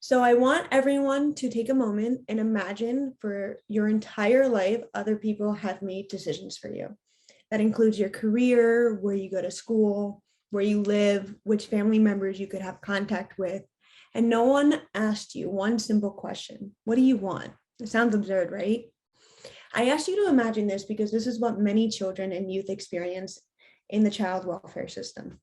So I want everyone to take a moment and imagine for your entire life, other people have made decisions for you. That includes your career, where you go to school, where you live, which family members you could have contact with. And no one asked you one simple question: what do you want? It sounds absurd, right? I asked you to imagine this because this is what many children and youth experience in the child welfare system.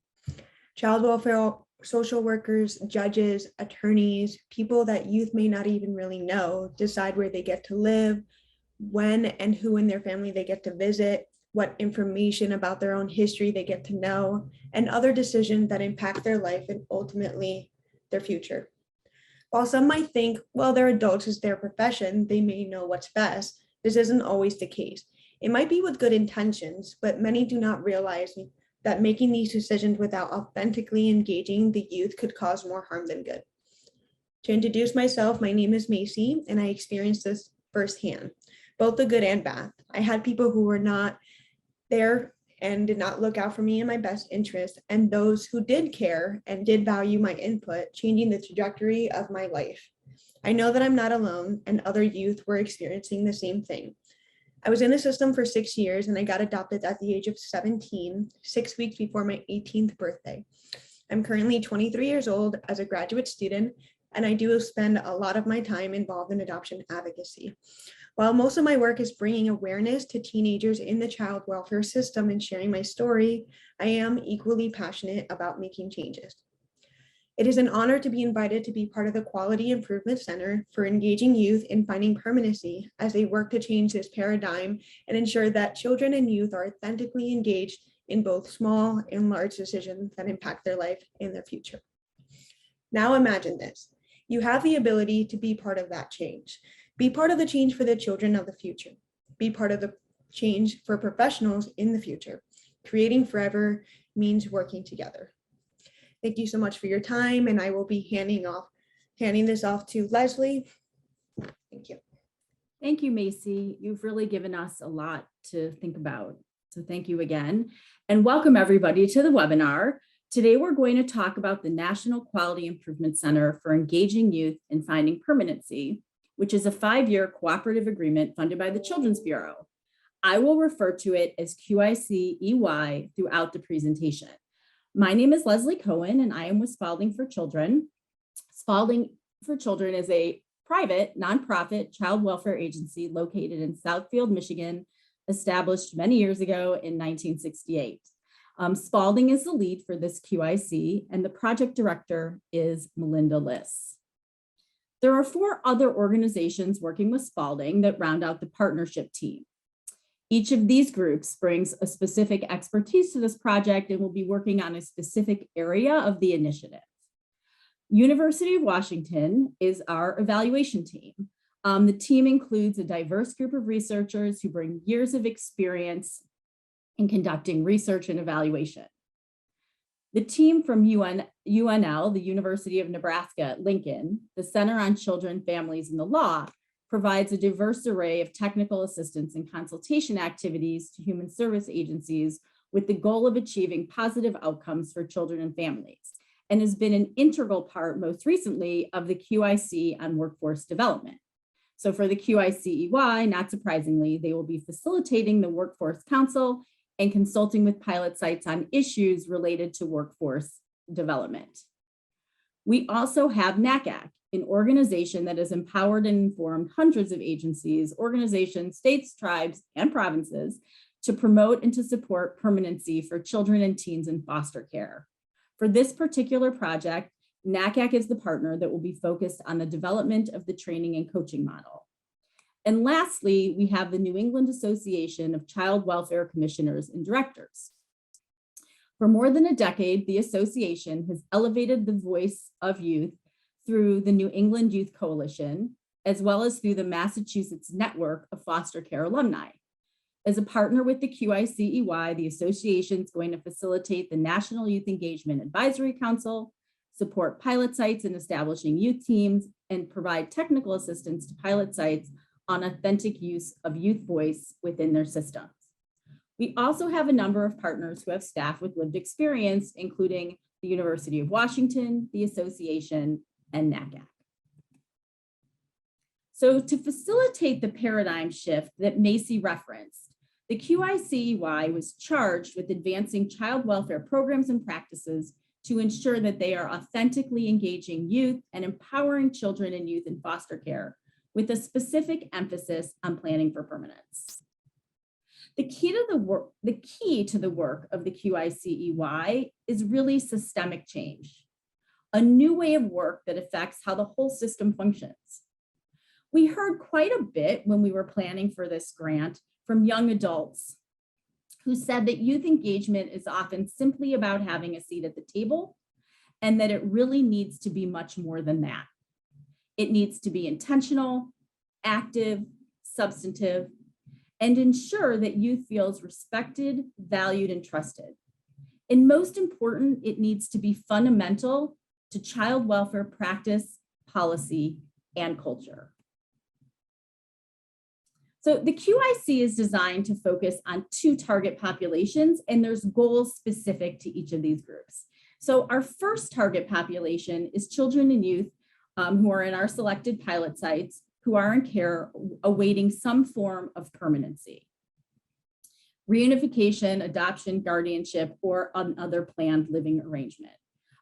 Child welfare social workers, judges, attorneys, people that youth may not even really know, decide where they get to live, when and who in their family they get to visit, what information about their own history they get to know, and other decisions that impact their life and ultimately their future. While some might think, well, they're adults, it's their profession, they may know what's best, this isn't always the case. It might be with good intentions, but many do not realize that making these decisions without authentically engaging the youth could cause more harm than good. To introduce myself, my name is Macy, and I experienced this firsthand, both the good and bad. I had people who were not there and did not look out for me in my best interest, and those who did care and did value my input, changing the trajectory of my life. I know that I'm not alone, and other youth were experiencing the same thing. I was in the system for 6 years and I got adopted at the age of 17, 6 weeks before my 18th birthday. I'm currently 23 years old as a graduate student, and I do spend a lot of my time involved in adoption advocacy. While most of my work is bringing awareness to teenagers in the child welfare system and sharing my story, I am equally passionate about making changes. It is an honor to be invited to be part of the Quality Improvement Center for engaging youth in finding permanency as they work to change this paradigm and ensure that children and youth are authentically engaged in both small and large decisions that impact their life and their future. Now imagine this. You have the ability to be part of that change. Be part of the change for the children of the future. Be part of the change for professionals in the future. Creating forever means working together. Thank you so much for your time, and I will be handing this off to Leslie. Thank you. Thank you, Macy. You've really given us a lot to think about. So thank you again. And welcome everybody to the webinar. Today, we're going to talk about the National Quality Improvement Center for Engaging Youth in Finding Permanency, which is a 5-year cooperative agreement funded by the Children's Bureau. I will refer to it as QIC-EY throughout the presentation. My name is Leslie Cohen, and I am with Spalding for Children. Spalding for Children is a private, nonprofit child welfare agency located in Southfield, Michigan, established many years ago in 1968. Spalding is the lead for this QIC, and the project director is Melinda Liss. There are 4 other organizations working with Spalding that round out the partnership team. Each of these groups brings a specific expertise to this project and will be working on a specific area of the initiative. University of Washington is our evaluation team. The team includes a diverse group of researchers who bring years of experience in conducting research and evaluation. The team from UNL, the University of Nebraska at Lincoln, the Center on Children, Families, and the Law, provides a diverse array of technical assistance and consultation activities to human service agencies with the goal of achieving positive outcomes for children and families, and has been an integral part most recently of the QIC on workforce development. So for the QIC-EY, not surprisingly, they will be facilitating the Workforce Council and consulting with pilot sites on issues related to workforce development. We also have NACAC, an organization that has empowered and informed hundreds of agencies, organizations, states, tribes, and provinces to promote and to support permanency for children and teens in foster care. For this particular project, NACAC is the partner that will be focused on the development of the training and coaching model. And lastly, we have the New England Association of Child Welfare Commissioners and Directors. For more than a decade, the association has elevated the voice of youth through the New England Youth Coalition, as well as through the Massachusetts Network of Foster Care Alumni. As a partner with the QIC-EY, the association is going to facilitate the National Youth Engagement Advisory Council, support pilot sites in establishing youth teams, and provide technical assistance to pilot sites on authentic use of youth voice within their systems. We also have a number of partners who have staff with lived experience, including the University of Washington, the association, and NACAC. So to facilitate the paradigm shift that Macy referenced, the QIC-EY was charged with advancing child welfare programs and practices to ensure that they are authentically engaging youth and empowering children and youth in foster care, with a specific emphasis on planning for permanence. The key to the work of the QIC-EY is really systemic change, a new way of work that affects how the whole system functions. We heard quite a bit when we were planning for this grant from young adults who said that youth engagement is often simply about having a seat at the table, and that it really needs to be much more than that. It needs to be intentional, active, substantive, and ensure that youth feels respected, valued, and trusted. And most important, it needs to be fundamental to child welfare practice, policy, and culture. So the QIC is designed to focus on 2 target populations, and there's goals specific to each of these groups. So our first target population is children and youth who are in our selected pilot sites who are in care awaiting some form of permanency, reunification, adoption, guardianship, or another planned living arrangement,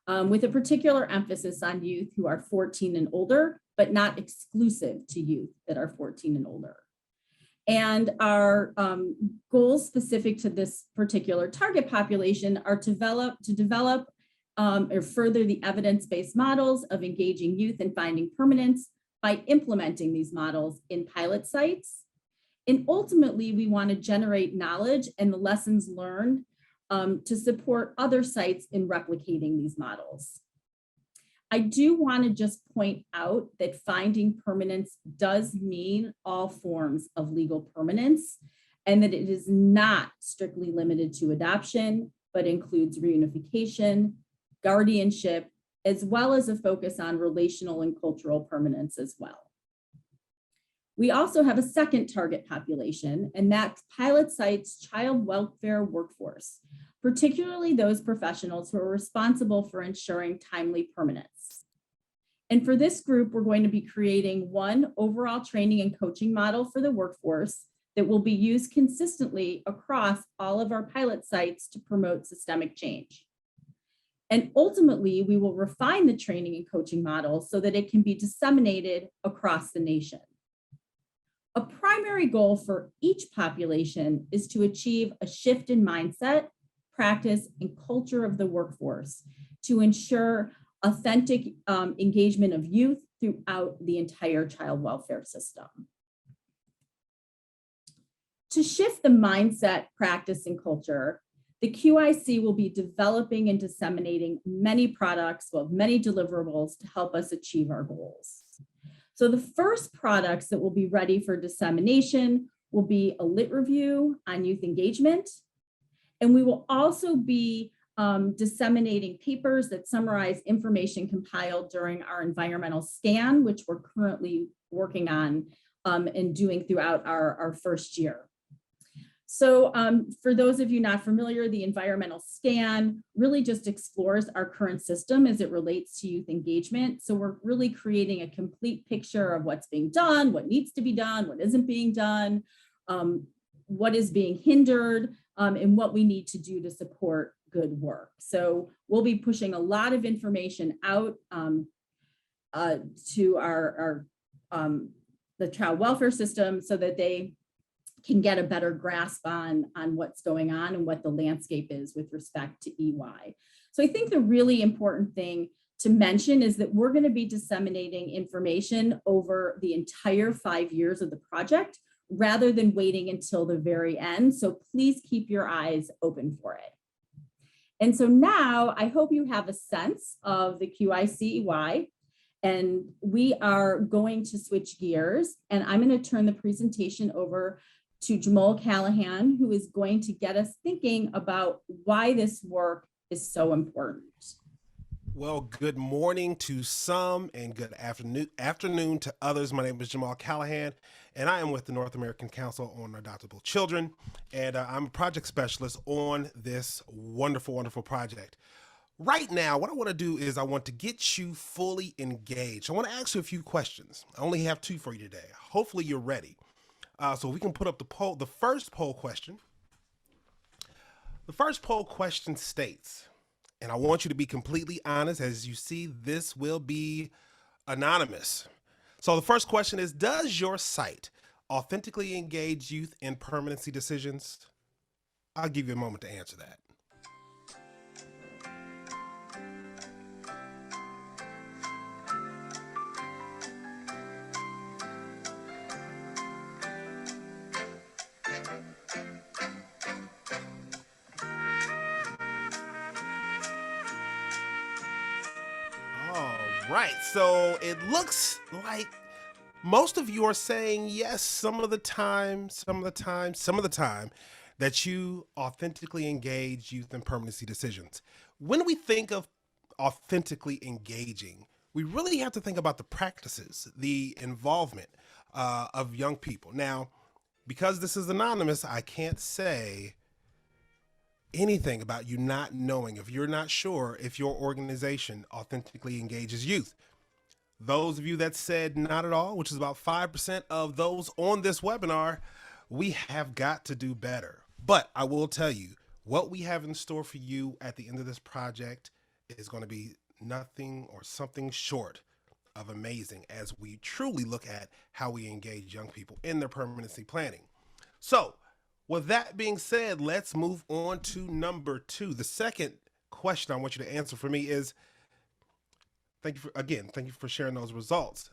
with a particular emphasis on youth who are 14 and older, but not exclusive to youth that are 14 and older. And our goals specific to this particular target population are to develop or further the evidence-based models of engaging youth and finding permanence by implementing these models in pilot sites. And ultimately, we want to generate knowledge and the lessons learned to support other sites in replicating these models. I do want to just point out that finding permanence does mean all forms of legal permanence, and that it is not strictly limited to adoption, but includes reunification, guardianship, as well as a focus on relational and cultural permanence as well. We also have a second target population, and that's pilot sites child welfare workforce, particularly those professionals who are responsible for ensuring timely permanence. And for this group, we're going to be creating one overall training and coaching model for the workforce that will be used consistently across all of our pilot sites to promote systemic change. And ultimately, we will refine the training and coaching model so that it can be disseminated across the nation. A primary goal for each population is to achieve a shift in mindset, practice, and culture of the workforce to ensure authentic engagement of youth throughout the entire child welfare system. To shift the mindset, practice, and culture, the QIC will be developing and disseminating many products, many deliverables to help us achieve our goals. So the first products that will be ready for dissemination will be a lit review on youth engagement. And we will also be disseminating papers that summarize information compiled during our environmental scan, which we're currently working on and doing throughout our first year. So for those of you not familiar, the environmental scan really just explores our current system as it relates to youth engagement. So we're really creating a complete picture of what's being done, what needs to be done, what isn't being done, what is being hindered, and what we need to do to support good work. So we'll be pushing a lot of information out to the child welfare system so that they can get a better grasp on what's going on and what the landscape is with respect to EY. So I think the really important thing to mention is that we're going to be disseminating information over the entire 5 years of the project rather than waiting until the very end. So please keep your eyes open for it. And so now I hope you have a sense of the QIC-EY, and we are going to switch gears, and I'm going to turn the presentation over to Jamal Callahan, who is going to get us thinking about why this work is so important. Well, good morning to some and good afternoon to others. My name is Jamal Callahan, and I am with the North American Council on Adoptable Children, and I'm a project specialist on this wonderful, wonderful project. Right now, what I want to do is I want to get you fully engaged. I want to ask you a few questions. I only have two for you today. Hopefully you're ready. So we can put up the poll. The first poll question. The first poll question states, and I want you to be completely honest. As you see, this will be anonymous. So the first question is, does your site authentically engage youth in permanency decisions? I'll give you a moment to answer that. All right, so it looks like most of you are saying yes some of the time that you authentically engage youth in permanency decisions. When we think of authentically engaging, we really have to think about the practices, the involvement of young people. Now, because this is anonymous, I can't say anything about you not knowing, if you're not sure if your organization authentically engages youth. Those of you that said not at all, which is about 5% of those on this webinar, we have got to do better. But I will tell you, what we have in store for you at the end of this project is going to be nothing or something short of amazing as we truly look at how we engage young people in their permanency planning. So, with that being said, let's move on to number two. The second question I want you to answer for me is, thank you for sharing those results.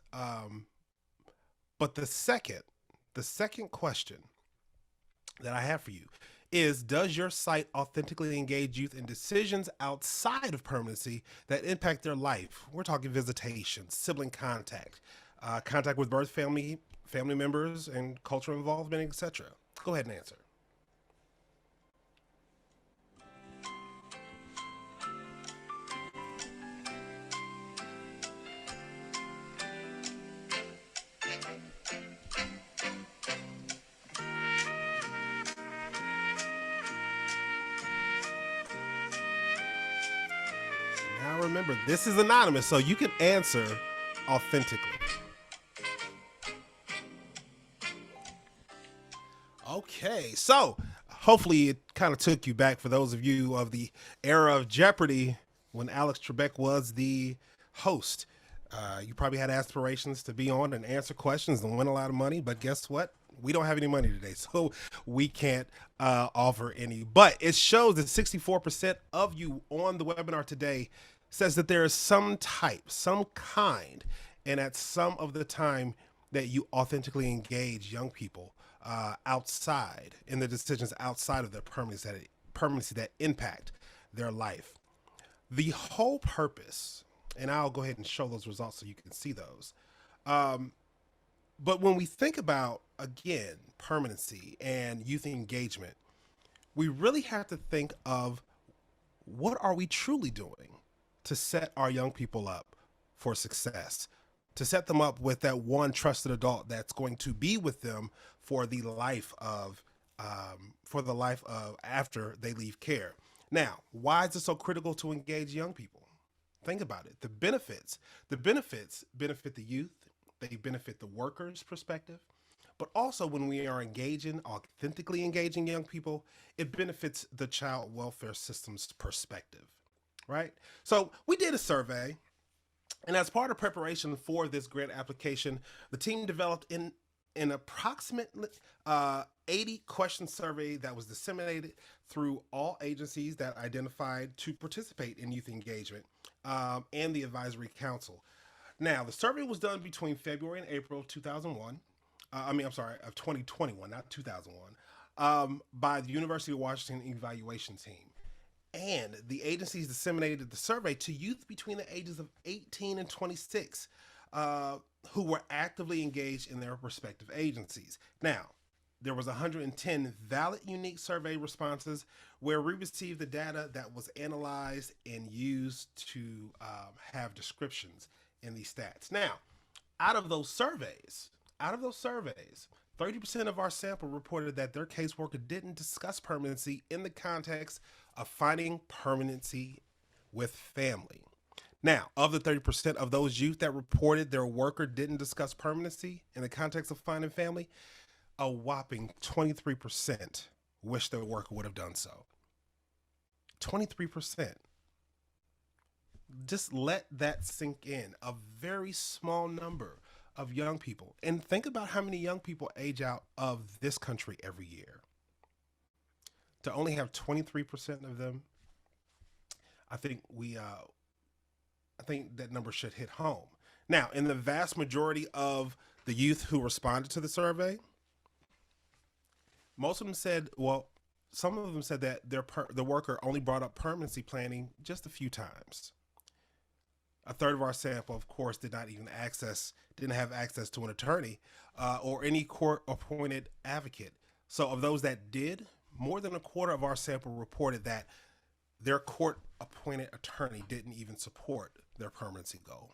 But the second question that I have for you is, does your site authentically engage youth in decisions outside of permanency that impact their life? We're talking visitation, sibling contact, contact with birth family members, and cultural involvement, etc. Go ahead and answer. Now remember, this is anonymous, so you can answer authentically. Okay, so hopefully it kind of took you back, for those of you of the era of Jeopardy when Alex Trebek was the host. You probably had aspirations to be on and answer questions and win a lot of money, but guess what? We don't have any money today, so we can't offer any. But it shows that 64% of you on the webinar today says that there is some type, some kind, and at some of the time that you authentically engage young people outside in the decisions outside of their permanency that impact their life. The whole purpose, and I'll go ahead and show those results so you can see those. But when we think about, again, permanency and youth engagement, we really have to think of, what are we truly doing to set our young people up for success, to set them up with that one trusted adult that's going to be with them for the life of after they leave care. Now, why is it so critical to engage young people? Think about it. The benefits benefit the youth. They benefit the workers' perspective. But also, when we are authentically engaging young people, it benefits the child welfare system's perspective, right? So we did a survey, and as part of preparation for this grant application, the team developed an approximately 80 question survey that was disseminated through all agencies that identified to participate in youth engagement and the advisory council. Now, the survey was done between February and April of 2021, of 2021, not 2001, by the University of Washington evaluation team. And the agencies disseminated the survey to youth between the ages of 18 and 26 who were actively engaged in their respective agencies. Now, there was 110 valid unique survey responses where we received the data that was analyzed and used to have descriptions in these stats. Now, out of those surveys, 30% of our sample reported that their caseworker didn't discuss permanency in the context of finding permanency with family. Now, of the 30% of those youth that reported their worker didn't discuss permanency in the context of finding family, a whopping 23% wish their worker would have done so. 23%. Just let that sink in. A very small number of young people. And think about how many young people age out of this country every year. To only have 23% of them, I think that number should hit home. Now, in the vast majority of the youth who responded to the survey, most of them said, well, some of them said that the worker only brought up permanency planning just a few times. A third of our sample, of course, didn't have access to an attorney or any court-appointed advocate. So of those that did, more than a quarter of our sample reported that their court-appointed attorney didn't even support their permanency goal.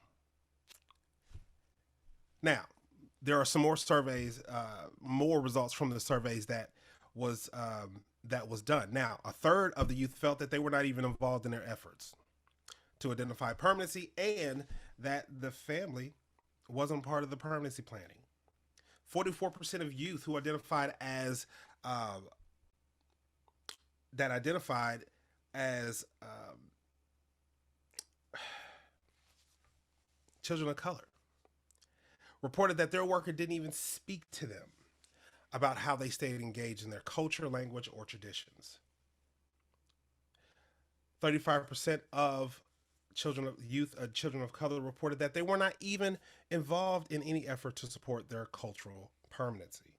Now, there are some more surveys, more results from the surveys that was done. Now, a third of the youth felt that they were not even involved in their efforts to identify permanency and that the family wasn't part of the permanency planning. 44% of youth who identified as children of color reported that their worker didn't even speak to them about how they stayed engaged in their culture, language, or traditions. 35% of children of color reported that they were not even involved in any effort to support their cultural permanency.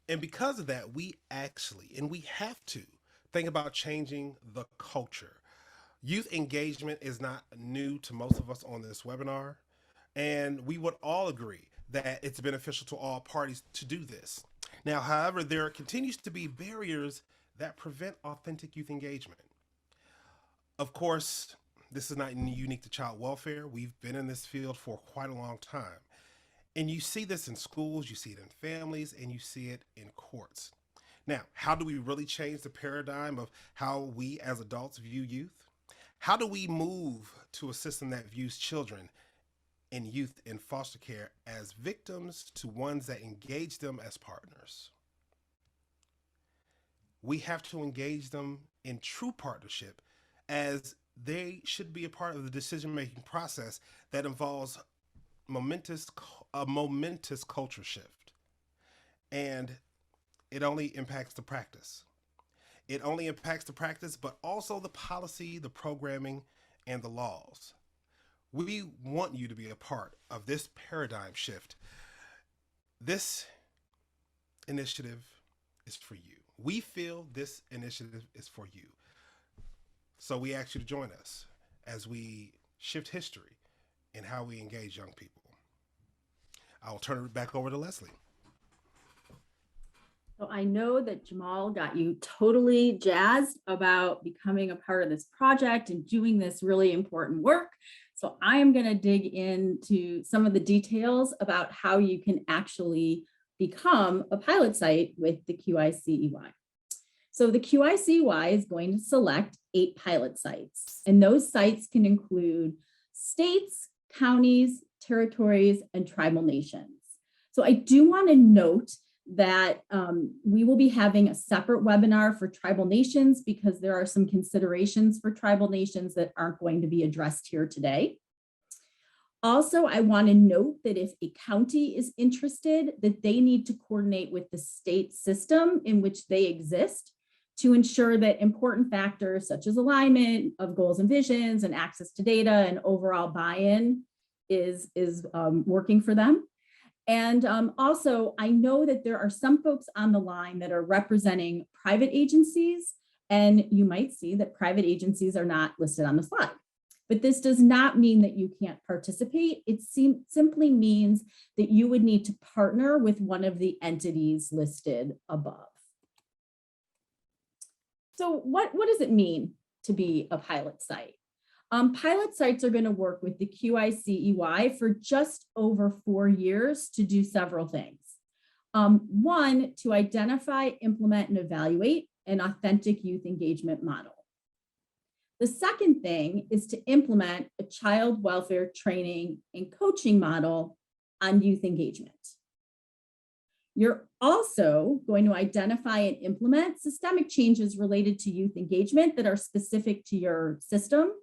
And because of that, we have to think about changing the culture. Youth engagement is not new to most of us on this webinar, and we would all agree that it's beneficial to all parties to do this. Now, however, there continues to be barriers that prevent authentic youth engagement. Of course, this is not unique to child welfare. We've been in this field for quite a long time. And you see this in schools, you see it in families, and you see it in courts. Now, how do we really change the paradigm of how we as adults view youth? How do we move to a system that views children and youth in foster care as victims to ones that engage them as partners? We have to engage them in true partnership, as they should be a part of the decision-making process that involves a momentous culture shift. And it only impacts the practice. It only impacts the practice, but also the policy, the programming, and the laws. We want you to be a part of this paradigm shift. This initiative is for you. We feel this initiative is for you. So we ask you to join us as we shift history in how we engage young people. I will turn it back over to Leslie. So I know that Jamal got you totally jazzed about becoming a part of this project and doing this really important work. So I am going to dig into some of the details about how you can actually become a pilot site with the QIC-EY. So the QIC-EY is going to select 8 pilot sites, and those sites can include states, counties, territories, and tribal nations. So I do want to note that we will be having a separate webinar for tribal nations because there are some considerations for tribal nations that aren't going to be addressed here today. Also, I want to note that if a county is interested, that they need to coordinate with the state system in which they exist to ensure that important factors such as alignment of goals and visions and access to data and overall buy-in is working for them. And also, I know that there are some folks on the line that are representing private agencies, and you might see that private agencies are not listed on the slide. But this does not mean that you can't participate. It simply means that you would need to partner with one of the entities listed above. So what does it mean to be a pilot site? Pilot sites are going to work with the QIC-EY for just over 4 years to do several things. One, to identify, implement, and evaluate an authentic youth engagement model. The second thing is to implement a child welfare training and coaching model on youth engagement. You're also going to identify and implement systemic changes related to youth engagement that are specific to your system.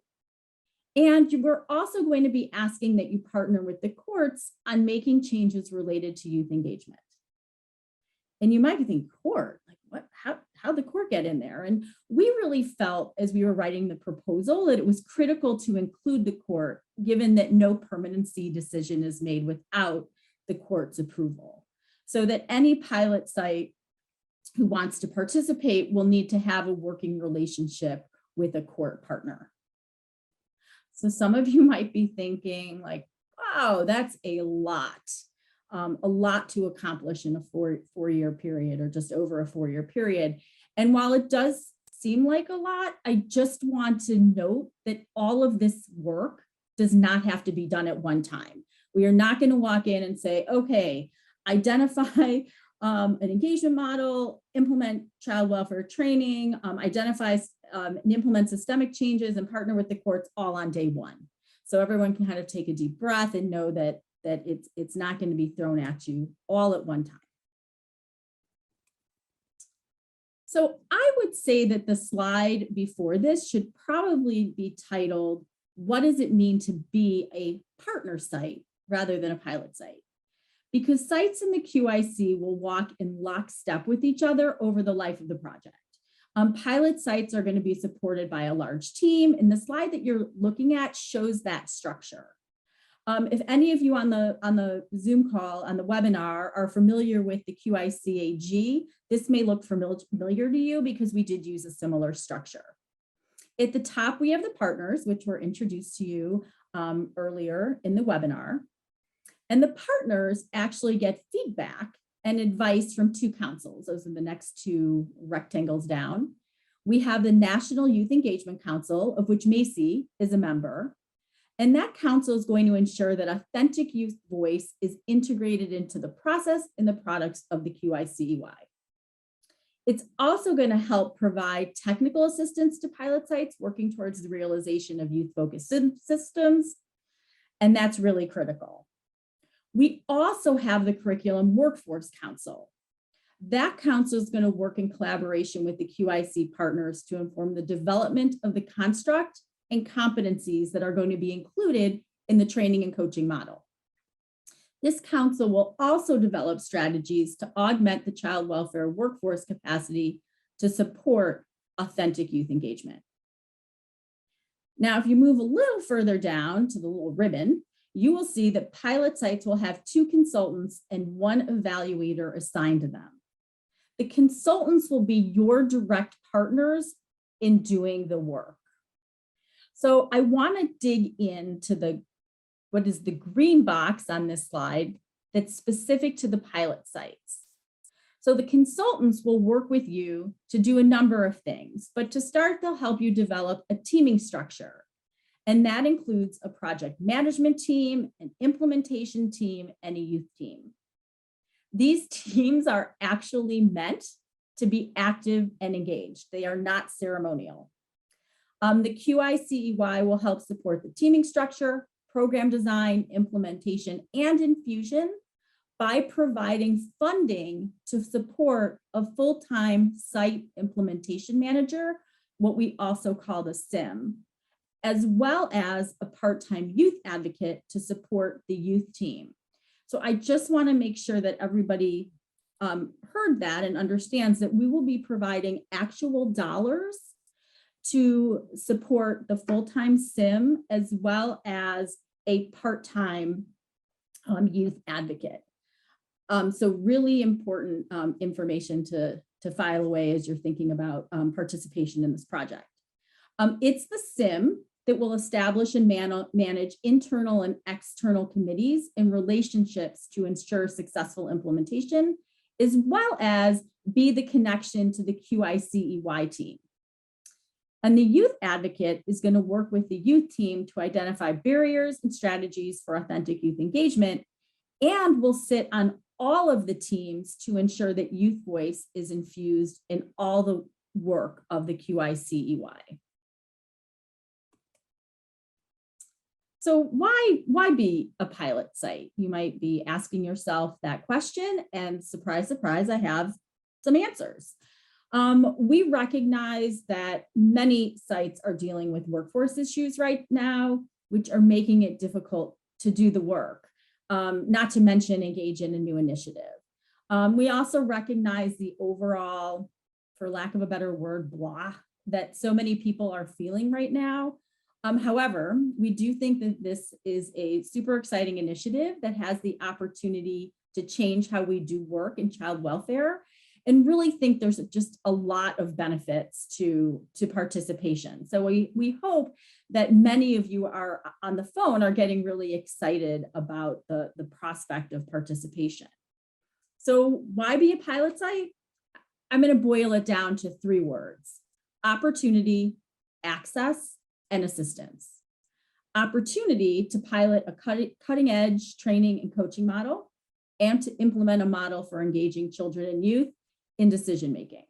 And we're also going to be asking that you partner with the courts on making changes related to youth engagement. And you might be thinking, court, like what, how'd the court get in there? And we really felt as we were writing the proposal that it was critical to include the court, given that no permanency decision is made without the court's approval. So that any pilot site who wants to participate will need to have a working relationship with a court partner. So some of you might be thinking like, wow, that's a lot to accomplish in a four-year period or just over a 4-year period. And while it does seem like a lot, I just want to note that all of this work does not have to be done at one time. We are not going to walk in and say, okay, identify an engagement model, implement child welfare training, identify and implement systemic changes and partner with the courts all on day one. So everyone can kind of take a deep breath and know that it's not going to be thrown at you all at one time. So I would say that the slide before this should probably be titled, what does it mean to be a partner site rather than a pilot site? Because sites in the QIC will walk in lockstep with each other over the life of the project. Pilot sites are going to be supported by a large team, and the slide that you're looking at shows that structure. If any of you on the Zoom call, on the webinar, are familiar with the QIC-EY, this may look familiar to you because we did use a similar structure. At the top, we have the partners, which were introduced to you earlier in the webinar. And the partners actually get feedback and advice from two councils. Those are the next two rectangles down. We have the National Youth Engagement Council, of which Macy is a member. And that council is going to ensure that authentic youth voice is integrated into the process and the products of the QIC-EY. It's also going to help provide technical assistance to pilot sites working towards the realization of youth-focused systems. And that's really critical. We also have the Curriculum Workforce Council. That council is going to work in collaboration with the QIC partners to inform the development of the construct and competencies that are going to be included in the training and coaching model. This council will also develop strategies to augment the child welfare workforce capacity to support authentic youth engagement. Now, if you move a little further down to the little ribbon, you will see that pilot sites will have 2 consultants and 1 evaluator assigned to them. The consultants will be your direct partners in doing the work. So I want to dig into what is the green box on this slide that's specific to the pilot sites. So the consultants will work with you to do a number of things, but to start, they'll help you develop a teaming structure. And that includes a project management team, an implementation team, and a youth team. These teams are actually meant to be active and engaged. They are not ceremonial. The QIC-EY will help support the teaming structure, program design, implementation, and infusion by providing funding to support a full-time site implementation manager, what we also call the SIM, as well as a part-time youth advocate to support the youth team. So I just want to make sure that everybody heard that and understands that we will be providing actual dollars to support the full-time SIM as well as a part-time youth advocate. So really important information to file away as you're thinking about participation in this project. It's the SIM that will establish and manage internal and external committees and relationships to ensure successful implementation, as well as be the connection to the QIC-EY team. And the youth advocate is going to work with the youth team to identify barriers and strategies for authentic youth engagement, and will sit on all of the teams to ensure that youth voice is infused in all the work of the QIC-EY. So why be a pilot site? You might be asking yourself that question, and surprise, surprise, I have some answers. We recognize that many sites are dealing with workforce issues right now, which are making it difficult to do the work, not to mention engage in a new initiative. We also recognize the overall, for lack of a better word, blah, that so many people are feeling right now. However, we do think that this is a super exciting initiative that has the opportunity to change how we do work in child welfare, and really think there's just a lot of benefits to participation. So we hope that many of you are on the phone are getting really excited about the prospect of participation. So why be a pilot site? I'm going to boil it down to 3 words: opportunity, access, and assistance. Opportunity to pilot a cutting edge training and coaching model, and to implement a model for engaging children and youth in decision making.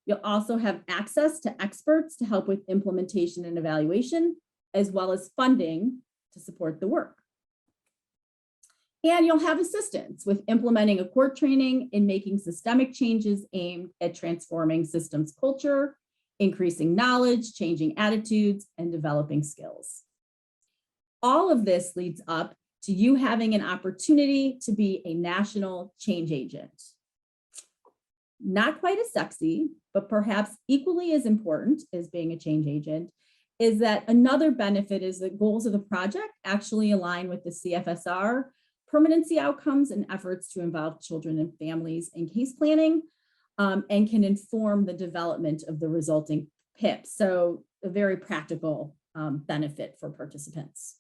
You'll also have access to experts to help with implementation and evaluation, as well as funding to support the work. And you'll have assistance with implementing a core training in making systemic changes aimed at transforming systems culture, increasing knowledge, changing attitudes, and developing skills. All of this leads up to you having an opportunity to be a national change agent. Not quite as sexy, but perhaps equally as important as being a change agent is that another benefit is that goals of the project actually align with the CFSR permanency outcomes and efforts to involve children and families in case planning, and can inform the development of the resulting PIP. So a very practical benefit for participants.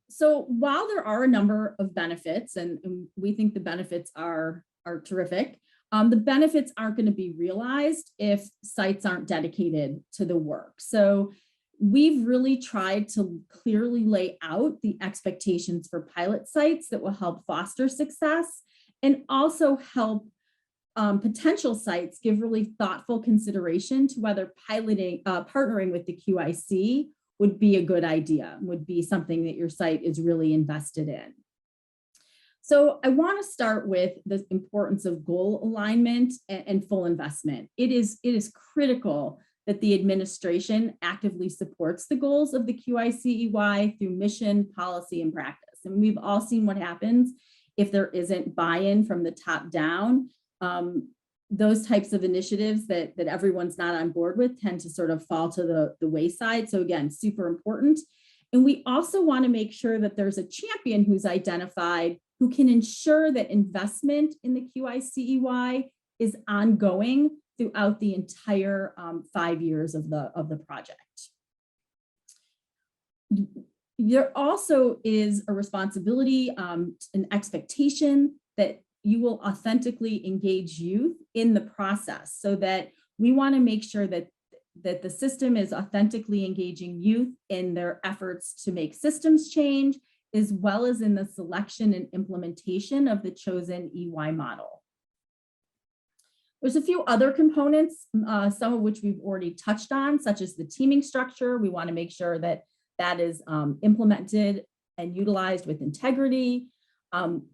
So while there are a number of benefits, and we think the benefits are terrific, the benefits aren't going to be realized if sites aren't dedicated to the work. So we've really tried to clearly lay out the expectations for pilot sites that will help foster success, and also help potential sites give really thoughtful consideration to whether partnering with the QIC would be a good idea, would be something that your site is really invested in. So I want to start with the importance of goal alignment and full investment. It is critical that the administration actively supports the goals of the QIC-EY through mission, policy, and practice. And we've all seen what happens if there isn't buy-in from the top down. Those types of initiatives that everyone's not on board with tend to sort of fall to the wayside. So again, super important. And we also want to make sure that there's a champion who's identified who can ensure that investment in the QIC-EY is ongoing throughout the entire 5 years of the project. There also is a responsibility, an expectation that you will authentically engage youth in the process, so that we want to make sure that the system is authentically engaging youth in their efforts to make systems change, as well as in the selection and implementation of the chosen EY model. There's a few other components, some of which we've already touched on, such as the teaming structure. We want to make sure that that is implemented and utilized with integrity.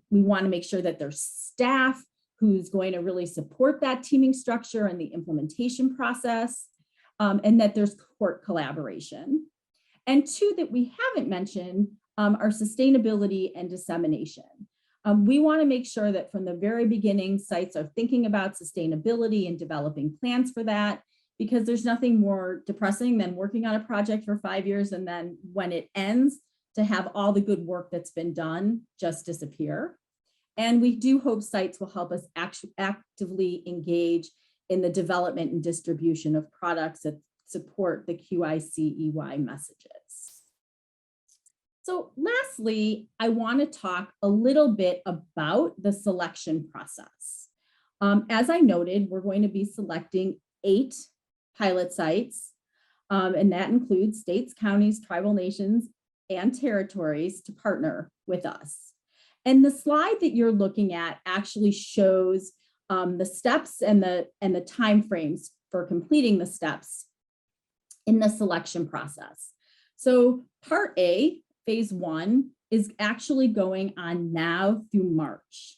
We want to make sure that there's staff who's going to really support that teaming structure and the implementation process, and that there's court collaboration. And 2 that we haven't mentioned are sustainability and dissemination. We want to make sure that from the very beginning, sites are thinking about sustainability and developing plans for that, because there's nothing more depressing than working on a project for 5 years and then when it ends, to have all the good work that's been done just disappear. And we do hope sites will help us actively engage in the development and distribution of products that support the QIC-EY messages. So lastly, I want to talk a little bit about the selection process. As I noted, we're going to be selecting 8 pilot sites, and that includes states, counties, tribal nations, and territories to partner with us. And the slide that you're looking at actually shows the steps and the timeframes for completing the steps in the selection process. So part A, phase 1, is actually going on now through March.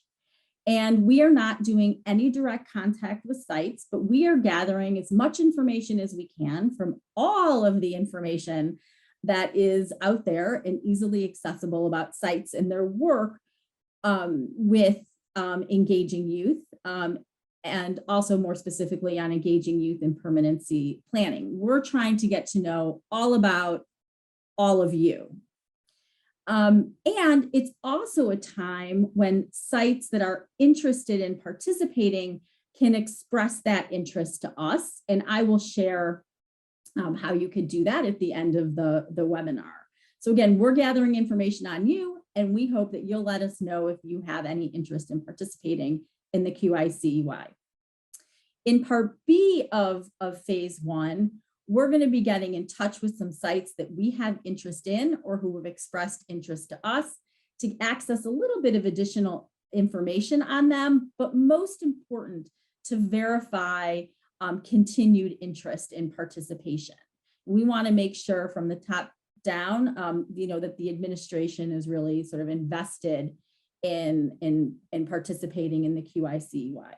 And we are not doing any direct contact with sites, but we are gathering as much information as we can from all of the information that is out there and easily accessible about sites and their work with engaging youth, and also more specifically on engaging youth in permanency planning. We're trying to get to know all about all of you. And it's also a time when sites that are interested in participating can express that interest to us. And I will share how you could do that at the end of the webinar. So again, we're gathering information on you, and we hope that you'll let us know if you have any interest in participating in the QIC-EY. In part B of phase 1, we're going to be getting in touch with some sites that we have interest in or who have expressed interest to us to access a little bit of additional information on them, but most important, to verify continued interest in participation. We want to make sure from the top down, that the administration is really sort of invested in participating in the QIC-EY.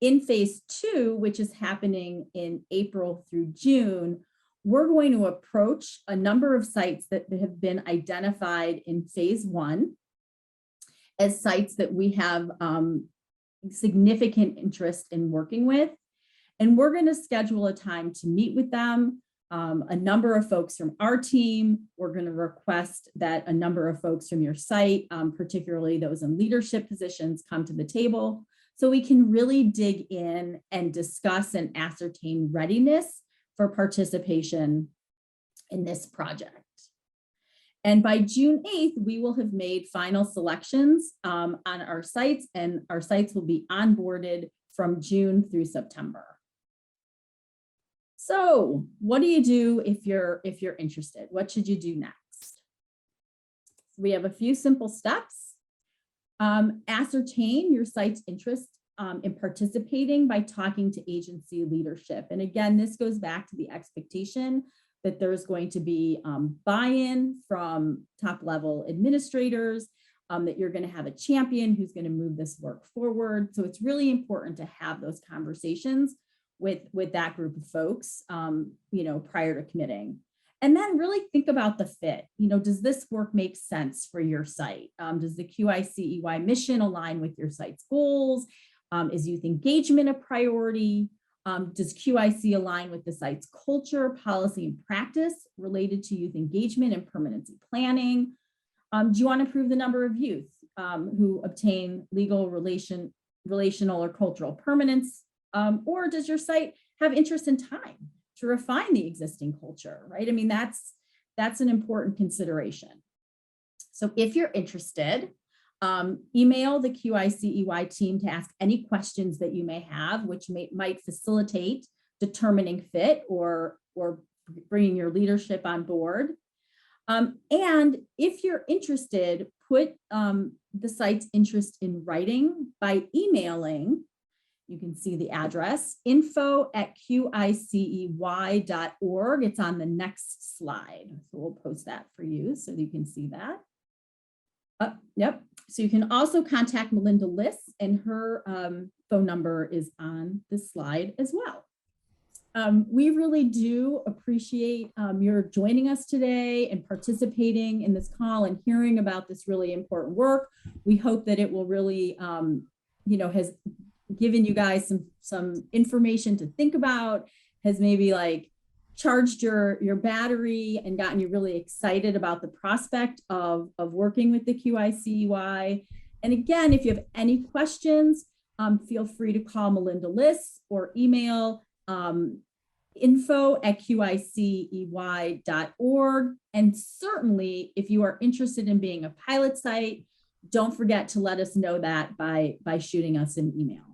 In phase 2, which is happening in April through June, we're going to approach a number of sites that have been identified in phase 1 as sites that we have significant interest in working with. And we're going to schedule a time to meet with them. A number of folks from our team, we're going to request that a number of folks from your site, particularly those in leadership positions, come to the table so we can really dig in and discuss and ascertain readiness for participation in this project. And by June 8th, we will have made final selections on our sites, and our sites will be onboarded from June through September. So what do you do if you're interested? What should you do next? We have a few simple steps. Ascertain your site's interest in participating by talking to agency leadership. And again, this goes back to the expectation that there's going to be buy-in from top-level administrators, that you're going to have a champion who's going to move this work forward. So it's really important to have those conversations with that group of folks, prior to committing. And then really think about the fit. Does this work make sense for your site? Does the QIC-EY mission align with your site's goals? Is youth engagement a priority? Does QIC align with the site's culture, policy, and practice related to youth engagement and permanency planning? Do you want to improve the number of youth who obtain legal, relational, or cultural permanence? Or does your site have interest in time to refine the existing culture, right? I mean, that's an important consideration. So if you're interested, email the QIC-EY team to ask any questions that you may have, which might facilitate determining fit or bringing your leadership on board. And if you're interested, put the site's interest in writing by emailing. You can see the address, info@QICEY.org. It's on the next slide. So we'll post that for you so you can see that. Yep. So you can also contact Melinda Liss, and her phone number is on this slide as well. We really do appreciate your joining us today and participating in this call and hearing about this really important work. We hope that it will really, has given you guys some information to think about, has maybe like charged your battery and gotten you really excited about the prospect of working with the QIC-EY. And again, if you have any questions, feel free to call Melinda Liss or email info@QICEY.org. And certainly, if you are interested in being a pilot site, don't forget to let us know that by shooting us an email.